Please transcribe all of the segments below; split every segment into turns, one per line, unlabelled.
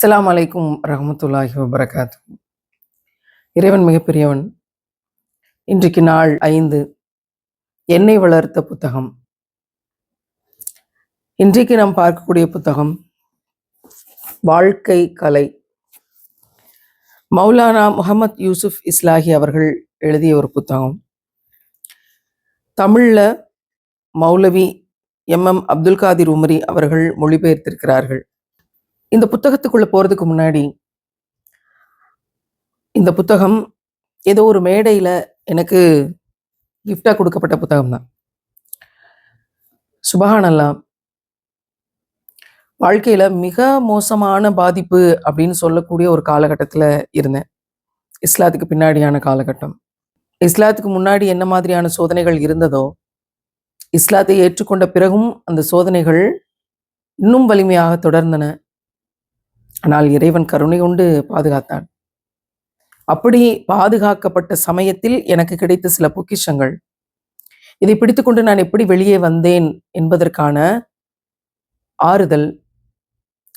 அஸ்ஸலாமு அலைக்கும் ரஹ்மத்துல்லாஹி வபரகாத்து. இறைவன் மிகப்பெரியவன். இன்றைக்கு நாள் 5, என்னை வளர்த்த புத்தகம். இன்றைக்கு நாம் பார்க்கக்கூடிய புத்தகம் வாழ்க்கை கலை. மௌலானா முஹம்மத் யூசுப் இஸ்லாஹி அவர்கள் எழுதிய ஒரு புத்தகம். தமிழில் மௌலவி எம் அப்துல் காதிர் உமரி அவர்கள் மொழிபெயர்த்திருக்கிறார்கள். இந்த புத்தகத்துக்குள்ள போறதுக்கு முன்னாடி, இந்த புத்தகம் ஏதோ ஒரு மேடையில் எனக்கு கிஃப்டாக கொடுக்கப்பட்ட புத்தகம் தான். சுபஹானல்லாஹ், வாழ்க்கையில் மிக மோசமான பாதிப்பு அப்படின்னு சொல்லக்கூடிய ஒரு காலகட்டத்தில் இருந்தேன். இஸ்லாத்துக்கு பின்னாடியான காலகட்டம். இஸ்லாத்துக்கு முன்னாடி என்ன மாதிரியான சோதனைகள் இருந்ததோ, இஸ்லாத்தை ஏற்றுக்கொண்ட பிறகும் அந்த சோதனைகள் இன்னும் வலிமையாக தொடர்ந்தன. ஆனால் இறைவன் கருணை கொண்டு பாதுகாத்தான். அப்படி பாதுகாக்கப்பட்ட சமயத்தில் எனக்கு கிடைத்த சில பொக்கிஷங்கள், இதை பிடித்துக்கொண்டு நான் எப்படி வெளியே வந்தேன் என்பதற்கான ஆறுதல்,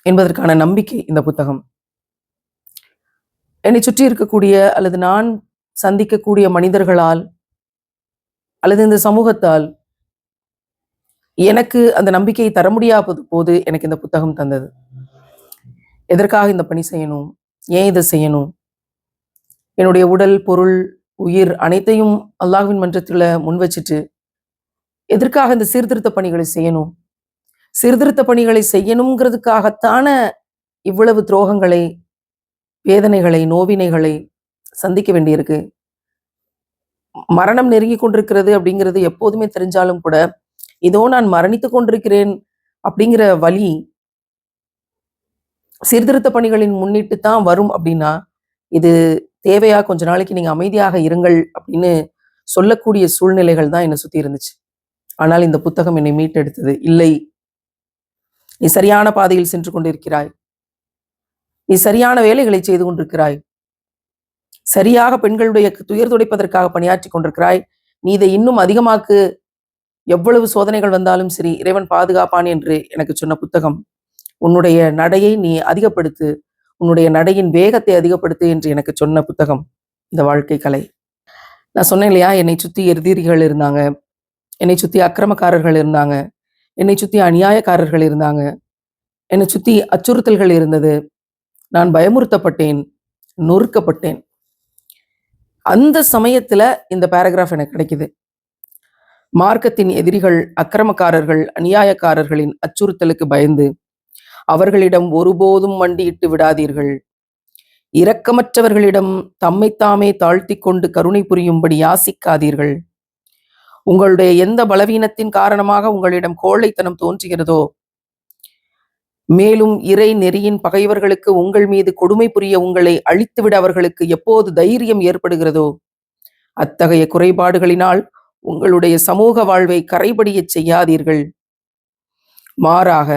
என்பதற்கான நம்பிக்கை இந்த புத்தகம். என்னை சுற்றி இருக்கக்கூடிய அல்லது நான் சந்திக்கக்கூடிய மனிதர்களால் அல்லது இந்த சமூகத்தால் எனக்கு அந்த நம்பிக்கையை தர முடியாத போது எனக்கு இந்த புத்தகம் தந்தது. எதற்காக இந்த பணி செய்யணும், ஏன் இதை செய்யணும், என்னுடைய உடல், பொருள், உயிர் அனைத்தையும் அல்லாஹ்வின் மன்றத்தில் முன் வச்சுட்டு எதற்காக இந்த சீர்திருத்த பணிகளை செய்யணும், சீர்திருத்த பணிகளை செய்யணுங்கிறதுக்காகத்தான இவ்வளவு துரோகங்களை, வேதனைகளை, நோவினைகளை சந்திக்க வேண்டியிருக்கு. மரணம் நெருங்கி கொண்டிருக்கிறது அப்படிங்கிறது எப்போதுமே தெரிஞ்சாலும் கூட, இதோ நான் மரணித்து கொண்டிருக்கிறேன் அப்படிங்கிற வலி சீர்திருத்த பணிகளின் முன்னிட்டு தான் வரும். அப்படின்னா இது தேவையா, கொஞ்ச நாளைக்கு நீங்க அமைதியாக இருங்கள் அப்படின்னு சொல்லக்கூடிய சூழ்நிலைகள் தான் என்னை சுத்தி இருந்துச்சு. ஆனால் இந்த புத்தகம் என்னை மீட்டெடுத்தது. இல்லை, நீ சரியான பாதையில் சென்று கொண்டிருக்கிறாய், நீ சரியான வேலைகளை செய்து கொண்டிருக்கிறாய், சரியாக பெண்களுடைய துயர் துடைப்பதற்காக பணியாற்றி கொண்டிருக்கிறாய், நீ இதை இன்னும் அதிகமாக்கு, எவ்வளவு சோதனைகள் வந்தாலும் சரி இறைவன் பாதுகாப்பான் என்று எனக்கு சொன்ன புத்தகம். உன்னுடைய நடையை நீ அதிகப்படுத்து, உன்னுடைய நடையின் வேகத்தை அதிகப்படுத்து என்று எனக்கு சொன்ன புத்தகம் இந்த வாழ்க்கை கலை. நான் சொன்னேன் இல்லையா, என்னை சுற்றி எதிரிகள் இருந்தாங்க, என்னை சுற்றி அக்கிரமக்காரர்கள் இருந்தாங்க, என்னை சுற்றி அநியாயக்காரர்கள் இருந்தாங்க, என்னை சுற்றி அச்சுறுத்தல்கள் இருந்தது. நான் பயமுறுத்தப்பட்டேன், நொறுக்கப்பட்டேன். அந்த சமயத்துல இந்த பேராகிராஃப் எனக்கு கிடைக்குது. மார்க்கத்தின் எதிரிகள், அக்கிரமக்காரர்கள், அநியாயக்காரர்களின் அச்சுறுத்தலுக்கு பயந்து அவர்களிடம் ஒருபோதும் மண்டியிட்டு விடாதீர்கள். இரக்கமற்றவர்களிடம் தம்மைத்தாமே தாழ்த்தி கொண்டு கருணை புரியும்படி யாசிக்காதீர்கள். உங்களுடைய எந்த பலவீனத்தின் காரணமாக உங்களிடம் கோழைத்தனம் தோன்றுகிறதோ, மேலும் இறை நெறியின் பகைவர்களுக்கு உங்கள் மீது கொடுமை புரிய உங்களை அழித்துவிட அவர்களுக்கு எப்போது தைரியம் ஏற்படுகிறதோ, அத்தகைய குறைபாடுகளினால் உங்களுடைய சமூக வாழ்வை கரைபடிய செய்யாதீர்கள். மாறாக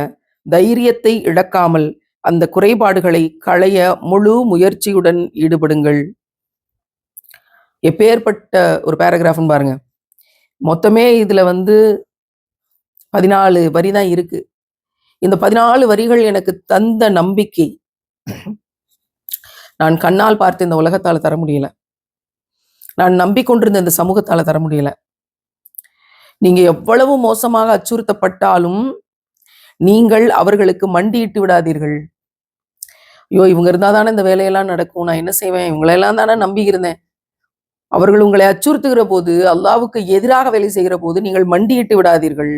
தைரியத்தை இழக்காமல் அந்த குறைபாடுகளை களைய முழு முயற்சியுடன் ஈடுபடுங்கள். எப்பேற்பட்ட ஒரு பேராகிராஃப்னு பாருங்க. மொத்தமே இதுல 14 வரி தான் இருக்கு. இந்த 14 வரிகள் எனக்கு தந்த நம்பிக்கை நான் கண்ணால் பார்த்து இந்த உலகத்தால தர முடியல, நான் நம்பிக்கொண்டிருந்த இந்த சமூகத்தால தர முடியல. நீங்க எவ்வளவு மோசமாக அச்சுறுத்தப்பட்டாலும் நீங்கள் அவர்களுக்கு மண்டியிட்டு விடாதீர்கள். ஐயோ, இவங்க இருந்தா தானே இந்த வேலையெல்லாம் நடக்கும், நான் என்ன செய்வேன், இவங்களெல்லாம் தானே நம்பி இருந்தேன். அவர்கள் உங்களை அச்சுறுத்துகிற போது, அல்லாஹ்வுக்கு எதிராக வேலை செய்கிற போது நீங்கள் மண்டியிட்டு விடாதீர்கள்.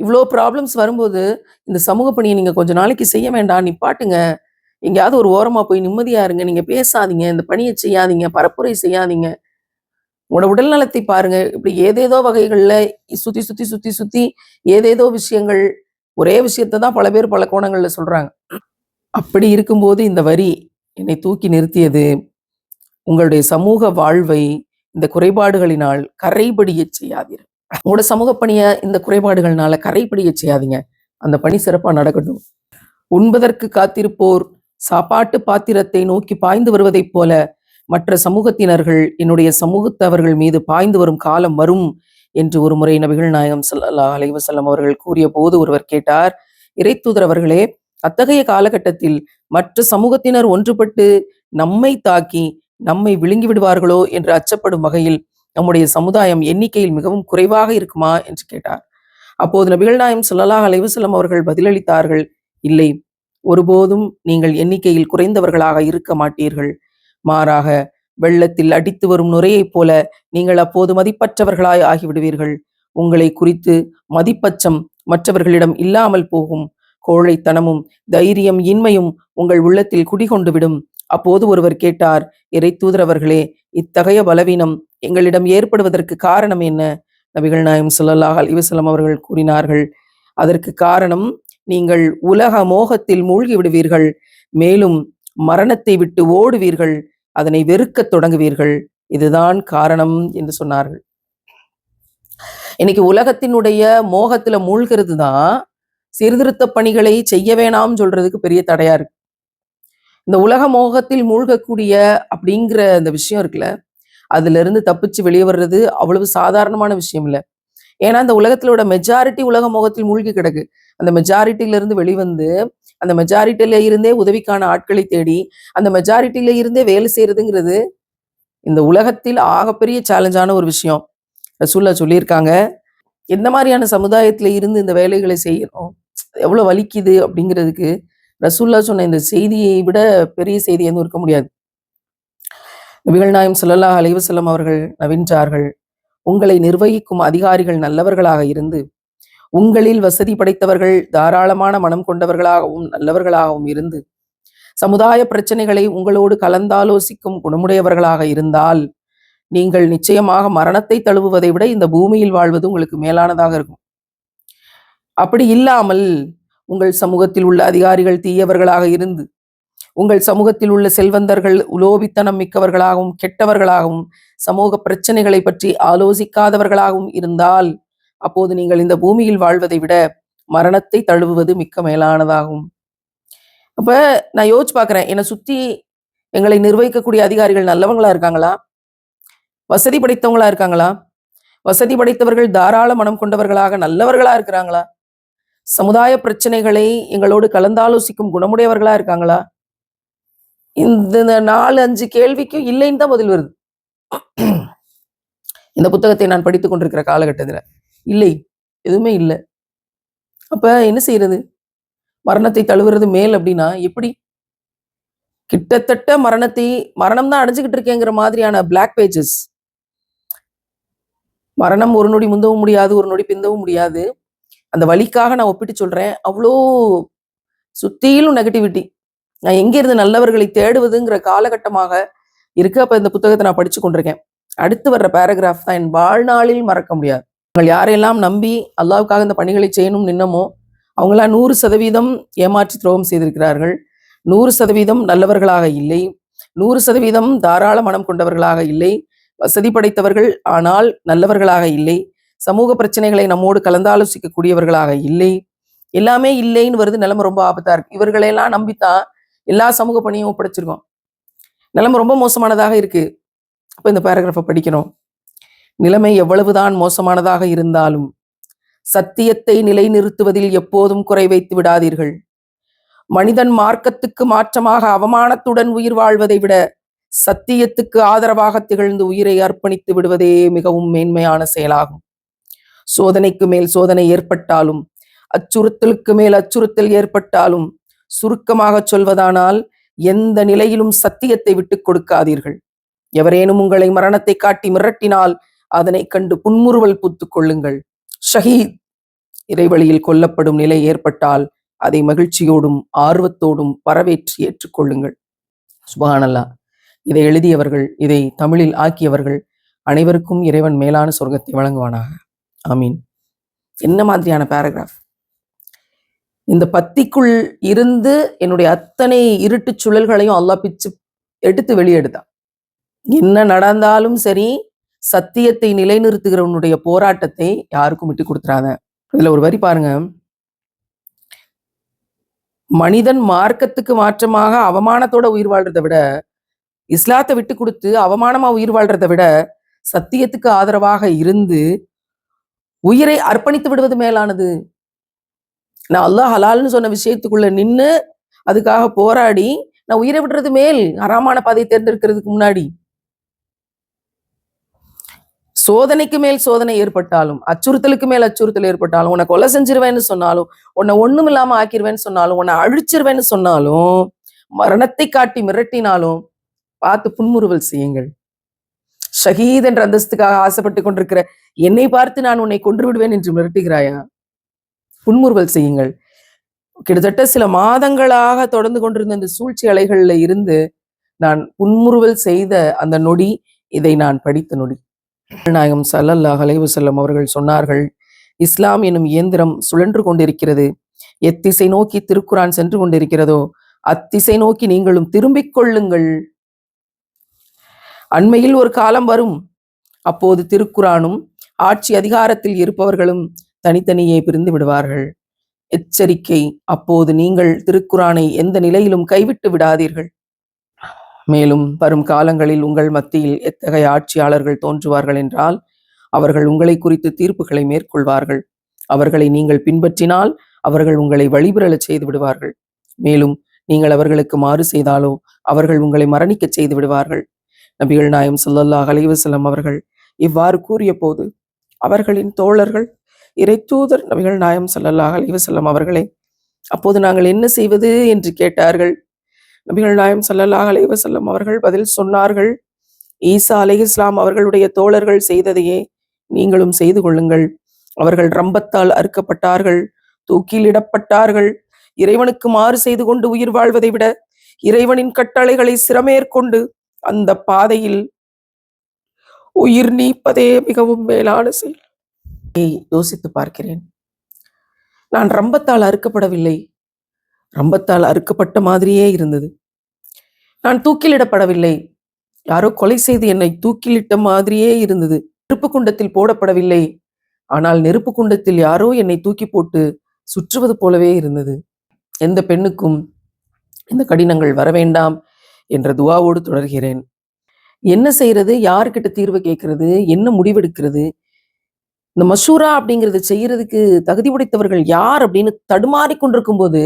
இவ்வளோ ப்ராப்ளம்ஸ் வரும்போது இந்த சமூக பணியை நீங்க கொஞ்ச நாளைக்கு செய்ய வேண்டாம், நிப்பாட்டுங்க, எங்கேயாவது ஒரு ஓரமா போய் நிம்மதியா இருங்க, நீங்க பேசாதீங்க, இந்த பணியை செய்யாதீங்க, பரப்புரை செய்யாதீங்க, உங்களோட உடல் நலத்தை பாருங்க. இப்படி ஏதேதோ வகைகள்ல சுத்தி சுத்தி சுத்தி சுத்தி ஏதேதோ விஷயங்கள், ஒரே விஷயத்தை தான் பல பேர் பல கோணங்கள்ல சொல்றாங்க. அப்படி இருக்கும்போது இந்த வரி என்னை தூக்கி நிறுத்தியது. உங்களுடைய சமூக வாழ்வை இந்த குறைபாடுகளினால் கரைபடிய செய்யாதீர்கள். உங்களோட சமூக பணியை இந்த குறைபாடுகள்னால கரைபடிய செய்யாதீங்க. அந்த பணி சிறப்பா நடக்கட்டும். உண்பதற்கு காத்திருப்போர் சாப்பாட்டு பாத்திரத்தை நோக்கி பாய்ந்து வருவதைப் போல மற்ற சமூகத்தினர்கள் என்னுடைய சமூகத்தவர்கள் மீது பாய்ந்து வரும் காலம் வரும் என்று ஒரு முறை நபிகள் நாயகம் ஸல்லல்லாஹு அலைஹி வஸல்லம் அவர்கள் கூறிய போது ஒருவர் கேட்டார், இறைத்தூதர் அவர்களே, அத்தகைய காலகட்டத்தில் மற்ற சமூகத்தினர் ஒன்றுபட்டு நம்மை தாக்கி நம்மை விழுங்கி விடுவார்களோ என்று அச்சப்படும் வகையில் நம்முடைய சமுதாயம் எண்ணிக்கையில் மிகவும் குறைவாக இருக்குமா என்று கேட்டார். அப்போது நபிகள் நாயகம் ஸல்லல்லாஹு அலைஹி வஸல்லம் அவர்கள் பதிலளித்தார்கள், இல்லை, ஒருபோதும் நீங்கள் எண்ணிக்கையில் குறைந்தவர்களாக இருக்க மாட்டீர்கள். மாறாக வெள்ளத்தில் அடித்து வரும் நுரையைப் போல நீங்கள் அப்போது மதிப்பற்றவர்களாய் ஆகிவிடுவீர்கள். உங்களை குறித்து மதிப்பச்சம் மற்றவர்களிடம் இல்லாமல் போகும். கோழைத்தனமும் தைரியம் இன்மையும் உங்கள் உள்ளத்தில் குடிகொண்டு விடும். அப்போது ஒருவர் கேட்டார், இறை தூதரவர்களே, இத்தகைய பலவீனம் எங்களிடம் ஏற்படுவதற்கு காரணம் என்ன? நபிகள் நாயகம் ஸல்லல்லாஹு அலைஹி வஸல்லம் அவர்கள் கூறினார்கள், அதற்கு காரணம் நீங்கள் உலக மோகத்தில் மூழ்கி விடுவீர்கள், மேலும் மரணத்தை விட்டு ஓடுவீர்கள், அதனை வெறுக்கத் தொடங்குவீர்கள். இதுதான் காரணம் என்று சொன்னார்கள். இன்னைக்கு உலகத்தினுடைய மோகத்துல மூழ்கிறது தான் சீர்திருத்த பணிகளை செய்ய வேணாம் சொல்றதுக்கு பெரிய தடையா இருக்கு. இந்த உலக மோகத்தில் மூழ்கக்கூடிய அப்படிங்கிற அந்த விஷயம் இருக்குல்ல, அதுல இருந்து தப்பிச்சு வெளியே வர்றது அவ்வளவு சாதாரணமான விஷயம் இல்லை. ஏன்னா அந்த உலகத்திலோட மெஜாரிட்டி உலக மோகத்தில் மூழ்கி கிடக்கு. அந்த மெஜாரிட்டியில இருந்து வெளிவந்து அந்த மெஜாரிட்டியில இருந்தே உதவிக்கான ஆட்களை தேடி அந்த மெஜாரிட்டியில இருந்தே வேலை செய்யறதுங்கிறது இந்த உலகத்தில் ஆகப்பெரிய சேலஞ்சான ஒரு விஷயம். ரசூல்லா சொல்லியிருக்காங்க, எந்த மாதிரியான சமுதாயத்துல இருந்து இந்த வேலைகளை செய்யணும், எவ்வளவு வலிக்குது அப்படிங்கிறதுக்கு ரசூல்லா சொன்ன இந்த செய்தியை விட பெரிய செய்தி எதுவும் இருக்க முடியாது. நபிகள் நாயகம் ஸல்லல்லாஹு அலைஹி வஸல்லம் அவர்கள் நவின்றார்கள், உங்களை நிர்வகிக்கும் அதிகாரிகள் நல்லவர்களாக இருந்து உங்களில் வசதி படைத்தவர்கள் தாராளமான மனம் கொண்டவர்களாகவும் நல்லவர்களாகவும் இருந்து சமுதாய பிரச்சனைகளை உங்களோடு கலந்தாலோசிக்கும் குணமுடையவர்களாக இருந்தால் நீங்கள் நிச்சயமாக மரணத்தை தழுவுவதை விட இந்த பூமியில் வாழ்வது உங்களுக்கு மேலானதாக இருக்கும். அப்படி இல்லாமல் உங்கள் சமூகத்தில் உள்ள அதிகாரிகள் தீயவர்களாக இருந்து உங்கள் சமூகத்தில் உள்ள செல்வந்தர்கள் உலோபித்தனம் மிக்கவர்களாகவும் கெட்டவர்களாகவும் சமூக பிரச்சனைகளை பற்றி ஆலோசிக்காதவர்களாகவும் இருந்தால் அப்போது நீங்கள் இந்த பூமியில் வாழ்வதை விட மரணத்தை தழுவுவது மிக்க மேலானதாகும். அப்ப நான் யோசிச்சு பார்க்கிறேன், என்னை சுத்தி எங்களை நிர்வகிக்கக்கூடிய அதிகாரிகள் நல்லவங்களா இருக்காங்களா? வசதி படைத்தவங்களா இருக்காங்களா? வசதி படைத்தவர்கள் தாராள மனம் கொண்டவர்களாக நல்லவர்களா இருக்கிறாங்களா? சமுதாய பிரச்சனைகளை எங்களோடு கலந்தாலோசிக்கும் குணமுடையவர்களா இருக்காங்களா? இந்த 4-5 கேள்விக்கும் இல்லைன்னு தான் பதில் வருது. இந்த புத்தகத்தை நான் படித்துக் கொண்டிருக்கிற காலகட்டத்துல இல்லை, எதுவுமே இல்லை. அப்ப என்ன செய்யறது? மரணத்தை தழுவுறது மேல் அப்படின்னா எப்படி? கிட்டத்தட்ட மரணம் தான் அடைஞ்சுக்கிட்டு இருக்கேங்கிற மாதிரியான பிளாக் பேஜஸ். மரணம் ஒரு நொடி முந்தவும் முடியாது, ஒரு நொடி பிந்தவும் முடியாது. அந்த வலிக்காக நான் ஒப்பிட்டு சொல்றேன். அவ்வளோ சுத்தியிலும் நெகட்டிவிட்டி. நான் எங்க இருந்து நல்லவர்களை தேடுவதுங்கிற காலகட்டமாக இருக்கு. அப்ப இந்த புத்தகத்தை நான் படிச்சு கொண்டிருக்கேன். அடுத்து வர்ற பேராகிராஃப் தான் என் வாழ்நாளில் மறக்க முடியாது. நீங்கள் யாரையெல்லாம் நம்பி அல்லாஹ்வுக்காக இந்த பணிகளை செய்யணும் நின்னமோ அவங்களாம் 100% ஏமாற்றி துரோகம் செய்திருக்கிறார்கள். 100% நல்லவர்களாக இல்லை. 100% தாராள மனம் கொண்டவர்களாக இல்லை. வசதி படைத்தவர்கள் ஆனால் நல்லவர்களாக இல்லை. சமூக பிரச்சனைகளை நம்மோடு கலந்தாலோசிக்கக்கூடியவர்களாக இல்லை. எல்லாமே இல்லைன்னு வருது. நிலைமை ரொம்ப ஆபத்தா இருக்கு. இவர்களையெல்லாம் நம்பித்தான் எல்லா சமூக பணியும் ஒப்படைச்சிருக்கோம். நிலைமை ரொம்ப மோசமானதாக இருக்கு. அப்ப இந்த பேராகிராஃபை படிக்கணும். நிலைமை எவ்வளவுதான் மோசமானதாக இருந்தாலும் சத்தியத்தை நிலைநிறுத்துவதில் எப்போதும் குறை வைத்து விடாதீர்கள். மனிதன் மார்க்கத்துக்கு மாற்றமாக அவமானத்துடன் உயிர் வாழ்வதை விட சத்தியத்துக்கு ஆதரவாக திகழ்ந்து உயிரை அர்ப்பணித்து விடுவதே மிகவும் மேன்மையான செயலாகும். சோதனைக்கு மேல் சோதனை ஏற்பட்டாலும் அச்சுறுத்தலுக்கு மேல் அச்சுறுத்தல் ஏற்பட்டாலும் சுருக்கமாக சொல்வதானால் எந்த நிலையிலும் சத்தியத்தை விட்டுக் கொடுக்காதீர்கள். எவரேனும் உங்களை மரணத்தை காட்டி மிரட்டினால் அதனை கண்டு புன்முறுவல் பூத்துக் கொள்ளுங்கள். ஷஹீத் இறைவழியில் கொல்லப்படும் நிலை ஏற்பட்டால் அதை மகிழ்ச்சியோடும் ஆர்வத்தோடும் வரவேற்று ஏற்றுக்கொள்ளுங்கள். சுப்ஹானல்லாஹ். இதை எழுதியவர்கள், இதை தமிழில் ஆக்கியவர்கள் அனைவருக்கும் இறைவன் மேலான சொர்க்கத்தை வழங்குவானாக. ஆமீன். என்ன மாதிரியான பேராகிராஃப்! இந்த பத்திக்குள் இருந்து என்னுடைய அத்தனை இருட்டு சுழல்களையும் அல்லாஹ் பிச்சு எடுத்து வெளியெடுத்தான். என்ன நடந்தாலும் சரி, சத்தியத்தை நிலைநிறுத்துகிறவனுடைய போராட்டத்தை யாருக்கும் விட்டு கொடுத்துறாத. இதுல ஒரு வரி பாருங்க, மனிதன் மார்க்கத்துக்கு மாற்றமாக அவமானத்தோட உயிர் வாழ்றதை விட, இஸ்லாத்தை விட்டு கொடுத்து அவமானமா உயிர் வாழ்றதை விட சத்தியத்துக்கு ஆதரவாக இருந்து உயிரை அர்ப்பணித்து விடுவது மேலானது. நான் அல்லாஹ் ஹலால்னு சொன்ன விஷயத்துக்குள்ள நின்னு அதுக்காக போராடி நான் உயிரை விடுறது மேல் ஹராமான பாதையை தேர்ந்தெடுக்கிறதுக்கு முன்னாடி. சோதனைக்கு மேல் சோதனை ஏற்பட்டாலும், அச்சுறுத்தலுக்கு மேல் அச்சுறுத்தல் ஏற்பட்டாலும், உன்னை கொலை செஞ்சிருவேன்னு சொன்னாலும், உன்னை ஒண்ணும் இல்லாம ஆக்கிருவேன்னு சொன்னாலும், உன்னை அழிச்சிருவேன்னு சொன்னாலும், மரணத்தை காட்டி மிரட்டினாலும் பார்த்து புன்முறுவல் செய்யுங்கள். ஷஹீத் என்ற அந்தஸ்துக்காக ஆசைப்பட்டு கொண்டிருக்கிற என்னை பார்த்து நான் உன்னை கொன்று விடுவேன் என்று மிரட்டுகிறாயா? புன்முறுவல் செய்யுங்கள். கிட்டத்தட்ட சில மாதங்களாக தொடர்ந்து கொண்டிருந்த இந்த சூழ்ச்சி அலைகள்ல இருந்து நான் புன்முறுவல் செய்த அந்த நொடி, இதை நான் படித்த நொடி. நாயகம் ஸல்லல்லாஹு அலைஹி வஸல்லம் அவர்கள் சொன்னார்கள், இஸ்லாம் எனும் இயந்திரம் சுழன்று கொண்டிருக்கிறது. எத்திசை நோக்கி திருக்குரான் சென்று கொண்டிருக்கிறதோ அத்திசை நோக்கி நீங்களும் திரும்பிக் கொள்ளுங்கள். அண்மையில் ஒரு காலம் வரும், அப்போது திருக்குரானும் ஆட்சி அதிகாரத்தில் இருப்பவர்களும் தனித்தனியே பிரிந்து விடுவார்கள். எச்சரிக்கை, அப்போது நீங்கள் திருக்குரானை எந்த நிலையிலும் கைவிட்டு விடாதீர்கள். மேலும் வரும் காலங்களில் உங்கள் மத்தியில் எத்தகைய ஆட்சியாளர்கள் தோன்றுவார்கள் என்றால் அவர்கள் உங்களை குறித்து தீர்ப்புகளை மேற்கொள்வார்கள். அவர்களை நீங்கள் பின்பற்றினால் அவர்கள் உங்களை வழிபிரளச் செய்து விடுவார்கள். மேலும் நீங்கள் அவர்களுக்கு மாறு செய்தாலோ அவர்கள் உங்களை மரணிக்க செய்து விடுவார்கள். நபிகள் நாயம் ஸல்லல்லாஹு அலைஹி வஸல்லம் அவர்கள் இவ்வாறு கூறிய போது அவர்களின் தோழர்கள், இறை தூதர் நபிகள் நாயம் ஸல்லல்லாஹு அலைஹி வஸல்லம் அவர்களே, அப்போது நாங்கள் என்ன செய்வது என்று கேட்டார்கள். நபிகள் நாயம் ஸல்லல்லாஹு அலைஹி வஸல்லம் அவர்கள் பதில் சொன்னார்கள், ஈசா அலைஹிஸ்ஸலாம் அவர்களுடைய தோழர்கள் செய்ததையே நீங்களும் செய்து கொள்ளுங்கள். அவர்கள் ரம்பத்தால் அறுக்கப்பட்டார்கள், தூக்கிலிடப்பட்டார்கள். இறைவனுக்கு மாறு செய்து கொண்டு உயிர் வாழ்வதை விட இறைவனின் கட்டளைகளை சிரமேற்கொண்டு அந்த பாதையில் உயிர் நீப்பதே மிகவும் மேலான செயல். யோசித்து பார்க்கிறேன். நான் ரம்பத்தால் அறுக்கப்படவில்லை, ரம்பத்தால் அறுக்கப்பட்ட மாதிரியே இருந்தது. நான் தூக்கிலிடப்படவில்லை, யாரோ கொலை செய்து என்னை தூக்கிலிட்ட மாதிரியே இருந்தது. நெருப்பு குண்டத்தில் போடப்படவில்லை, ஆனால் நெருப்பு குண்டத்தில் யாரோ என்னை தூக்கி போட்டு சுற்றுவது போலவே இருந்தது. எந்த பெண்ணுக்கும் இந்த கடினங்கள் வர வேண்டாம் என்ற துவாவோடு தொடர்கிறேன். என்ன செய்யறது, யாருக்கிட்ட தீர்வு கேட்கறது, என்ன முடிவெடுக்கிறது, இந்த மஷூரா அப்படிங்கிறது செய்யறதுக்கு தகுதி உடைத்தவர்கள் யார் அப்படின்னு தடுமாறி கொண்டிருக்கும் போது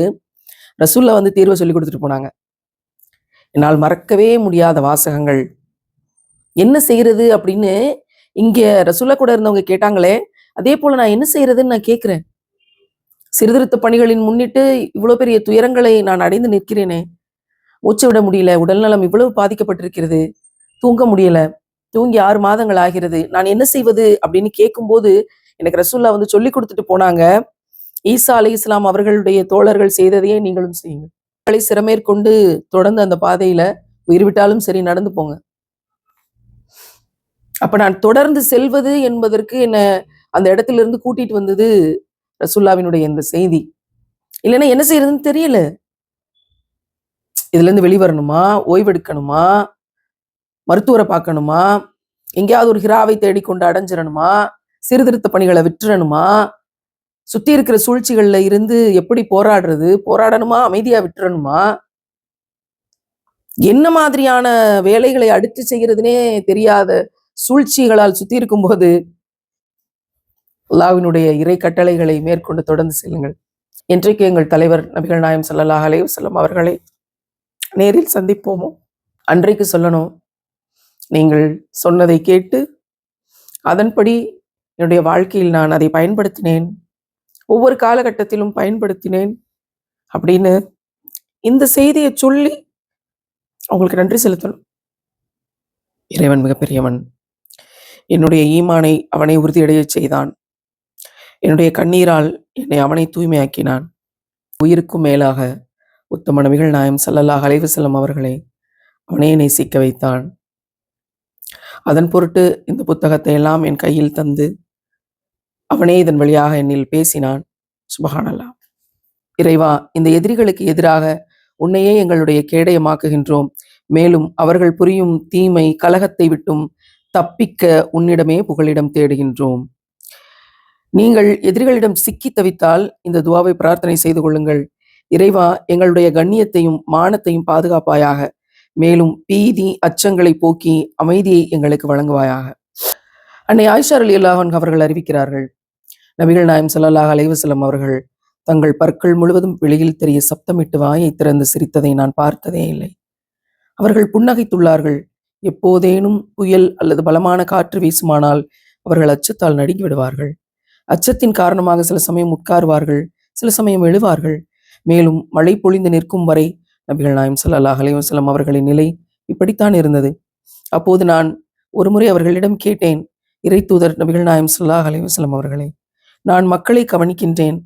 ரசூல்லா வந்து தீர்வை சொல்லி கொடுத்துட்டு போனாங்க. என்னால் மறக்கவே முடியாத வாசகங்கள். என்ன செய்யறது அப்படின்னு இங்க ரசூல்லா கூட இருந்தவங்க கேட்டாங்களே, அதே போல நான் என்ன செய்யறதுன்னு நான் கேட்கிறேன். சீர்திருத்த பணிகளின் முன்னிட்டு இவ்வளவு பெரிய துயரங்களை நான் அடைந்து நிற்கிறேனே, மூச்சு விட முடியல, உடல்நலம் இவ்வளவு பாதிக்கப்பட்டிருக்கிறது, தூங்க முடியல, தூங்கி 6 மாதங்கள் ஆகிறது, நான் என்ன செய்வது அப்படின்னு கேட்கும்போது எனக்கு ரசூல்லா வந்து சொல்லி கொடுத்துட்டு போனாங்க, ஈசா அலைஹிஸ்ஸலாம் அவர்களுடைய தோழர்கள் செய்ததையே நீங்களும் செய்யுங்க. சிரமேற்கொண்டு தொடர்ந்து அந்த பாதையில உயிர் விட்டாலும் சரி நடந்து போங்க. அப்ப நான் தொடர்ந்து செல்வது என்பதற்கு என்ன அந்த இடத்துல இருந்து கூட்டிட்டு வந்தது ரசூல்லாவினுடைய இந்த செய்தி. இல்லைன்னா என்ன செய்யறதுன்னு தெரியல. இதுல இருந்து வெளிவரணுமா, ஓய்வெடுக்கணுமா, மருத்துவரை பார்க்கணுமா, எங்கேயாவது ஒரு ஹிராவை தேடிக்கொண்டு அடைஞ்சிடணுமா, சீர்திருத்த பணிகளை விட்டுறணுமா, சுத்தி இருக்கிற சூழ்ச்சிகள்ல இருந்து எப்படி போராடுறது, போராடணுமா, அமைதியா விட்டுறணுமா, என்ன மாதிரியான வேலைகளை அடுத்து செய்யறதுனே தெரியாத சூழ்ச்சிகளால் சுத்தி இருக்கும்போது அல்லாஹ்வினுடைய இறை கட்டளைகளை மேற்கொண்டு தொடர்ந்து செல்லுங்கள். இன்றைக்கு எங்கள் தலைவர் நபிகள் நாயம் ஸல்லல்லாஹு அலைஹி வஸல்லம் அவர்களை நேரில் சந்திப்போமோ, அன்றைக்கு சொல்லணும், நீங்கள் சொன்னதை கேட்டு அதன்படி என்னுடைய வாழ்க்கையில் நான் அதை பயன்படுத்தினேன், ஒவ்வொரு காலகட்டத்திலும் பயன்படுத்தினேன் அப்படின்னு இந்த செய்தியை சொல்லி அவங்களுக்கு நன்றி செலுத்தணும். இறைவன் மிகப்பெரியவன். என்னுடைய ஈமானை அவனை உறுதியடைய செய்தான். என்னுடைய கண்ணீரால் என்னை அவனை தூய்மையாக்கினான். உயிருக்கும் மேலாக உத்தம நபிகள் நாயம் ஸல்லல்லாஹு அலைஹி வஸல்லம் அவர்களை அவனே நேசிக்க வைத்தான். அதன் பொருட்டு இந்த புத்தகத்தை எல்லாம் என் கையில் தந்து அவனே இதன் வழியாக என்னில் பேசினான். சுப்ஹானல்லாஹ். இறைவா, இந்த எதிரிகளுக்கு எதிராக உன்னையே எங்களுடைய கேடயமாக்குகின்றோம். மேலும் அவர்கள் புரியும் தீமை கலகத்தை விட்டும் தப்பிக்க உன்னிடமே புகலிடம் தேடுகின்றோம். நீங்கள் எதிரிகளிடம் சிக்கி தவித்தால் இந்த துவாவை பிரார்த்தனை செய்து கொள்ளுங்கள். இறைவா, எங்களுடைய கண்ணியத்தையும் மானத்தையும் பாதுகாப்பாயாக. மேலும் பீதி அச்சங்களை போக்கி அமைதியை எங்களுக்கு வழங்குவாயாக. அன்னை ஆயிஷா ரலியல்லாஹு அன்ஹா அவர்கள் அறிவிக்கிறார்கள், நபிகள் நாயம் ஸல்லல்லாஹு அலைஹி வஸல்லம் அவர்கள் தங்கள் பற்கள் முழுவதும் வெளியில் தெரிய சப்தமிட்டு வாயை திறந்து சிரித்ததை நான் பார்த்ததே இல்லை. அவர்கள் புன்னகைத்துள்ளார்கள். எப்போதேனும் புயல் அல்லது பலமான காற்று வீசுமானால் அவர்கள் அச்சத்தால் நடுங்கி விடுவார்கள். அச்சத்தின் காரணமாக சில சமயம் உட்காருவார்கள், சில சமயம் எழுவார்கள். மேலும் மழை பொழிந்து நிற்கும் வரை நபிகள் நாயகம் ஸல்லல்லாஹு அலைஹி வஸல்லம் அவர்களின் நிலை இப்படித்தான் இருந்தது. அப்போது நான் ஒருமுறை அவர்களிடம் கேட்டேன், இறை தூதர் நபிகள் நாயகம் ஸல்லல்லாஹு அலைஹி வஸல்லம் அவர்களே, நான் மக்களை கவனிக்கின்றேன்.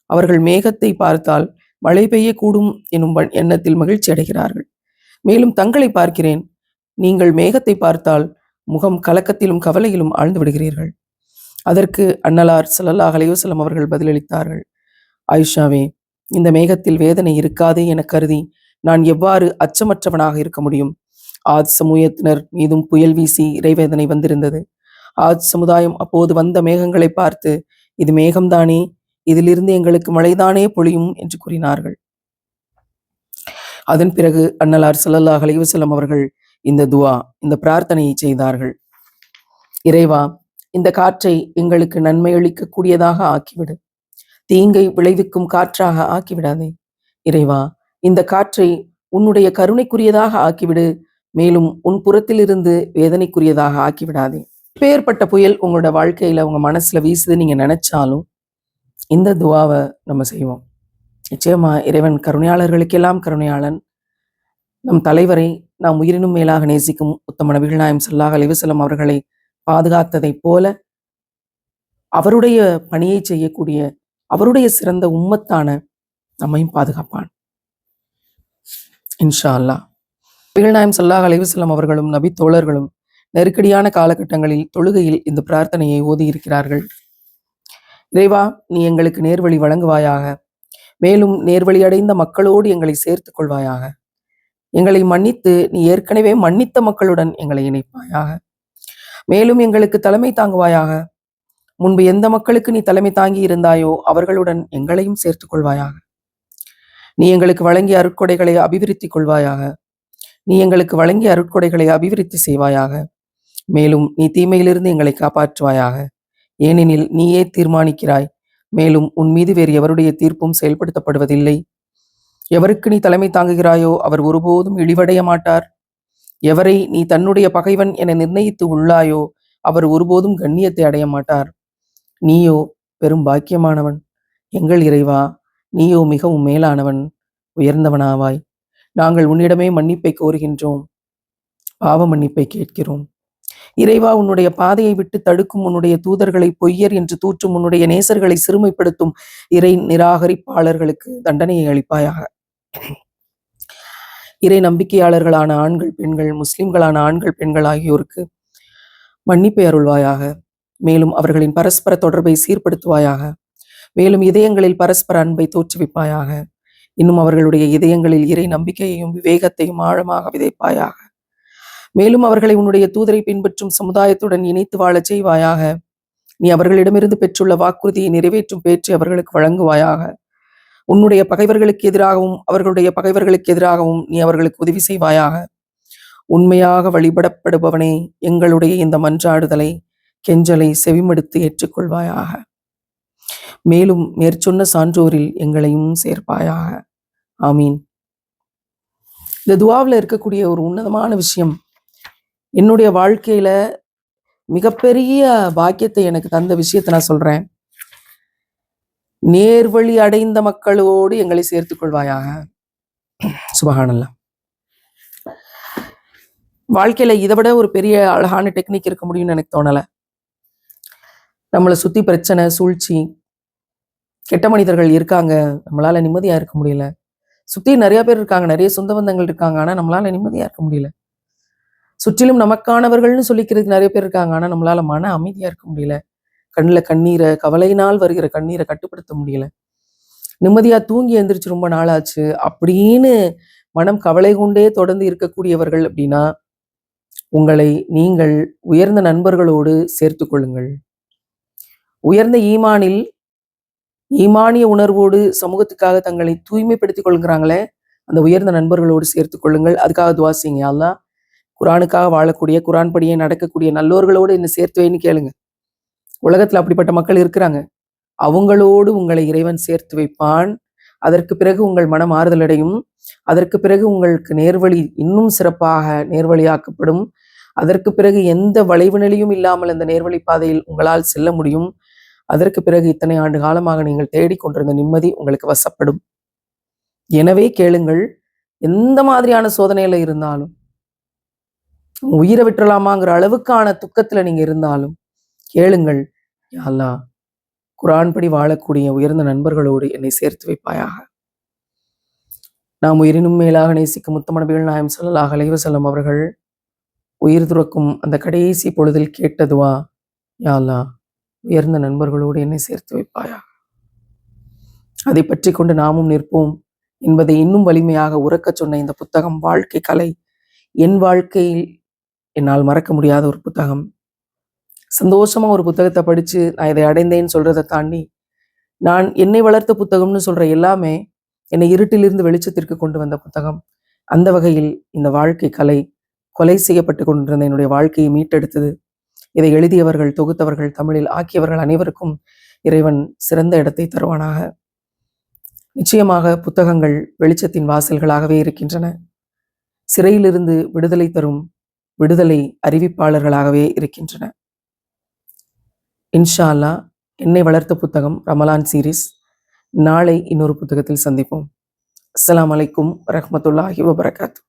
அவர்கள் மேகத்தை பார்த்தால் மழை பெய்யக்கூடும் எனும் எண்ணத்தில் மகிழ்ச்சி அடைகிறார்கள். மேலும் தங்களை பார்க்கிறேன், நீங்கள் மேகத்தை பார்த்தால் முகம் கலக்கத்திலும் கவலையிலும் ஆழ்ந்து விடுகிறீர்கள். அதற்கு அன்னலார் ஸல்லல்லாஹு அலைஹி வஸல்லம் அவர்கள் பதிலளித்தார்கள், ஆயிஷாவே, இந்த மேகத்தில் வேதனை இருக்காதே என கருதி நான் எவ்வாறு அச்சமற்றவனாக இருக்க முடியும்? ஆத் சமூகத்தினர் மீதும் புயல் வீசி இறைவேதனை வந்திருந்தது. ஆத் சமுதாயம் அப்போது வந்த மேகங்களை பார்த்து, இது மேகம்தானே, இதிலிருந்து எங்களுக்கு மழைதானே பொழியும் என்று கூறினார்கள். அதன் பிறகு அன்னலார் ஸல்லல்லாஹு அலைஹி வஸல்லம் அவர்கள் இந்த துஆ, இந்த பிரார்த்தனையை செய்தார்கள். இறைவா, இந்த காற்றை எங்களுக்கு நன்மை அளிக்கக்கூடியதாக ஆக்கிவிடு. தீங்கை விளைவிக்கும் காற்றாக ஆக்கிவிடாதே. இறைவா, இந்த காற்றை உன்னுடைய கருணைக்குரியதாக ஆக்கிவிடு. மேலும் உன் புறத்திலிருந்து வேதனைக்குரியதாக ஆக்கிவிடாதே. இப்பேற்பட்ட புயல் உங்களோட வாழ்க்கையில உங்க மனசுல வீசுது நீங்க நினைச்சாலும் இந்த துவாவை நம்ம செய்வோம். நிச்சயமா இறைவன் கருணையாளர்களுக்கெல்லாம் கருணையாளன். நம் தலைவரை நாம் உயிரினும் மேலாக நேசிக்கும் உத்தம நபிகள் நாயகம் ஸல்லல்லாஹு அலைஹி வஸல்லம் அவர்களை பாதுகாத்ததைப் போல அவருடைய பணியை செய்யக்கூடிய அவருடைய சிறந்த உம்மத்தான நம்மையும் பாதுகாப்பான் இன்ஷா அல்லாஹ். நபிகள் நாயகம் ஸல்லல்லாஹு அலைஹி வஸல்லம் அவர்களும் நபி தோழர்களும் நெருக்கடியான காலகட்டங்களில் தொழுகையில் இந்த பிரார்த்தனையை ஓதியிருக்கிறார்கள். இறைவா, நீ எங்களுக்கு நேர்வழி வழங்குவாயாக. மேலும் நேர்வழி அடைந்த மக்களோடு எங்களை சேர்த்துக் கொள்வாயாக. எங்களை மன்னித்து நீ ஏற்கனவே மன்னித்த மக்களுடன் எங்களை இணைப்பாயாக. மேலும் எங்களுக்கு தலைமை தாங்குவாயாக. முன்பு எந்த மக்களுக்கு நீ தலைமை தாங்கி இருந்தாயோ அவர்களுடன் எங்களையும் சேர்த்துக் கொள்வாயாக. நீ எங்களுக்கு வழங்கிய அருட்கொடைகளை அபிவிருத்தி கொள்வாயாக. நீ எங்களுக்கு வழங்கிய அருட்கொடைகளை அபிவிருத்தி செய்வாயாக. மேலும் நீ தீமையிலிருந்து எங்களை காப்பாற்றுவாயாக. ஏனெனில் நீயே தீர்மானிக்கிறாய். மேலும் உன் மீது வேறு எவருடைய தீர்ப்பும் செயல்படுத்தப்படுவதில்லை. எவருக்கு நீ தலைமை தாங்குகிறாயோ அவர் ஒருபோதும் இழிவடைய மாட்டார். எவரை நீ தன்னுடைய பகைவன் என நிர்ணயித்து உள்ளாயோ அவர் ஒருபோதும் கண்ணியத்தை அடைய மாட்டார். நீயோ பெரும் பாக்கியமானவன். எங்கள் இறைவா, நீயோ மிகவும் மேலானவன், உயர்ந்தவனாவாய். நாங்கள் உன்னிடமே மன்னிப்பை கோருகின்றோம், பாவ மன்னிப்பை கேட்கிறோம். இறைவா, உன்னுடைய பாதையை விட்டு தடுக்கும் உன்னுடைய தூதர்களை பொய்யர் என்று தூற்றும் உன்னுடைய நேசர்களை சிறுமைப்படுத்தும் இறை நிராகரிப்பாளர்களுக்கு தண்டனையை அளிப்பாயாக. இறை நம்பிக்கையாளர்களான ஆண்கள் பெண்கள், முஸ்லிம்களான ஆண்கள் பெண்கள் ஆகியோருக்கு மன்னிப்பை அருள்வாயாக. மேலும் அவர்களின் பரஸ்பர தொடர்பை சீர்படுத்துவாயாக. மேலும் இதயங்களில் பரஸ்பர அன்பை தோற்றுவிப்பாயாக. இன்னும் அவர்களுடைய இதயங்களில் இறை நம்பிக்கையையும் விவேகத்தையும் ஆழமாக விதைப்பாயாக. மேலும் அவர்களை உன்னுடைய தூதரை பின்பற்றும் சமுதாயத்துடன் இணைத்து வாழச் செய்வாயாக. நீ அவர்களிடமிருந்து பெற்றுள்ள வாக்குறுதியை நிறைவேற்றும் பேச்சை அவர்களுக்கு வழங்குவாயாக. உன்னுடைய பகைவர்களுக்கு எதிராகவும் அவர்களுடைய பகைவர்களுக்கு எதிராகவும் நீ அவர்களுக்கு உதவி செய்வாயாக. உண்மையாக வழிபடப்படுபவனே, எங்களுடைய இந்த மன்றாடுதலை கெஞ்சலை செவிமடுத்து ஏற்றுக்கொள்வாயாக. மேலும் மேற்சொன்ன சான்றோரில் எங்களையும் சேர்ப்பாயாக. ஆமீன். இந்த துவாவில் இருக்கக்கூடிய ஒரு உன்னதமான விஷயம், என்னுடைய வாழ்க்கையில மிகப்பெரிய பாக்கியத்தை எனக்கு தந்த விஷயத்தை நான் சொல்றேன். நேர்வழி அடைந்த மக்களோடு எங்களை சேர்த்துக் கொள்வாயாக. சுபஹானல்லாஹ். வாழ்க்கையில இதை விட ஒரு பெரிய அழகான டெக்னிக் இருக்க முடியும்னு எனக்கு தோணல. நம்மளை சுத்தி பிரச்சனை, சூழ்ச்சி, கெட்ட மனிதர்கள் இருக்காங்க, நம்மளால நிம்மதியா இருக்க முடியல. சுத்தி நிறைய பேர் இருக்காங்க, நிறைய சொந்த பந்தங்கள் இருக்காங்க, ஆனா நம்மளால நிம்மதியா இருக்க முடியல. சுற்றிலும் நமக்கானவர்கள்னு சொல்லிக்கிறதுக்கு நிறைய பேர் இருக்காங்க, ஆனா நம்மளால மன அமைதியா இருக்க முடியல. கண்ணுல கண்ணீரை, கவலையினால் வருகிற கண்ணீரை கட்டுப்படுத்த முடியல. நிம்மதியா தூங்கி எந்திரிச்சு ரொம்ப நாளாச்சு அப்படின்னு மனம் கவலை கொண்டே தொடர்ந்து இருக்கக்கூடியவர்கள் அப்படின்னா உங்களை நீங்கள் உயர்ந்த நண்பர்களோடு சேர்த்து கொள்ளுங்கள். உயர்ந்த ஈமானில் ஈமானிய உணர்வோடு சமூகத்துக்காக தங்களை தூய்மைப்படுத்திக் கொள்கிறாங்களே, அந்த உயர்ந்த நண்பர்களோடு சேர்த்து கொள்ளுங்கள். அதுக்காக துவா செய்யுங்க. யா அல்லாஹ், குரானுக்காக வாழக்கூடிய, குரான் படியே நடக்கக்கூடிய நல்லோர்களோடு என்ன சேர்த்து வைன்னு கேளுங்க. உலகத்துல அப்படிப்பட்ட மக்கள் இருக்கிறாங்க. அவங்களோடு உங்களை இறைவன் சேர்த்து வைப்பான். அதற்கு பிறகு உங்கள் மனம் ஆறுதலடையும். அதற்கு பிறகு உங்களுக்கு நேர்வழி இன்னும் சிறப்பாக நேர்வழியாக்கப்படும். அதற்கு பிறகு எந்த வளைவு நிலையும் இல்லாமல் அந்த நேர்வழி பாதையில் உங்களால் செல்ல முடியும். அதற்கு பிறகு இத்தனை ஆண்டு காலமாக நீங்கள் தேடிக்கொண்டிருந்த நிம்மதி உங்களுக்கு வசப்படும். எனவே கேளுங்கள், எந்த மாதிரியான சோதனையில இருந்தாலும், உயிரை விட்டுறலாமாங்கிற அளவுக்கான துக்கத்துல நீங்க இருந்தாலும் கேளுங்கள், யா அல்லாஹ், குர்ஆன் படி வாழக்கூடிய உயர்ந்த நண்பர்களோடு என்னை சேர்த்து வைப்பாயாக. நாம் உயிரினும் மேலாக நேசிக்கும் முத்தம நபிகள் நாயகம் ஸல்லல்லாஹு அலைஹி வஸல்லம் அவர்கள் உயிர் துறக்கும் அந்த கடைசி பொழுதில் கேட்ட துஆ, யா அல்லாஹ், உயர்ந்த நண்பர்களோடு என்னை சேர்த்து வைப்பாயாக. அதை பற்றி கொண்டு நாமும் நிற்போம் என்பதை இன்னும் வலிமையாக உறக்கச் சொன்ன இந்த புத்தகம் வாழ்க்கை கலை. என் வாழ்க்கையில் என்னால் மறக்க முடியாத ஒரு புத்தகம். சந்தோஷமா ஒரு புத்தகத்தை படிச்சு நான் இதை அடைந்தேன்னு சொல்றதை தாண்டி, நான் என்னை வளர்த்த புத்தகம்னு சொல்ற எல்லாமே என்னை இருட்டிலிருந்து வெளிச்சத்திற்கு கொண்டு வந்த புத்தகம். அந்த வகையில் இந்த வாழ்க்கை கலை கொலை செய்யப்பட்டு கொண்டிருந்த என்னுடைய வாழ்க்கையை மீட்டெடுத்தது. இதை எழுதியவர்கள், தொகுத்தவர்கள், தமிழில் ஆக்கியவர்கள் அனைவருக்கும் இறைவன் சிறந்த இடத்தை தருவானாக. நிச்சயமாக புத்தகங்கள் வெளிச்சத்தின் வாசல்களாகவே இருக்கின்றன. சிறையிலிருந்து விடுதலை தரும் விடுதலை அறிவிப்பாளர்களாகவே இருக்கின்றன. இன்ஷா அல்லாஹ், என்னை வளர்த்த புத்தகம் ரமலான் சீரீஸ். நாளை இன்னொரு புத்தகத்தில் சந்திப்போம். அஸ்ஸலாமு அலைக்கும் வரஹ்மத்துல்லாஹி வபரகாத்துஹு.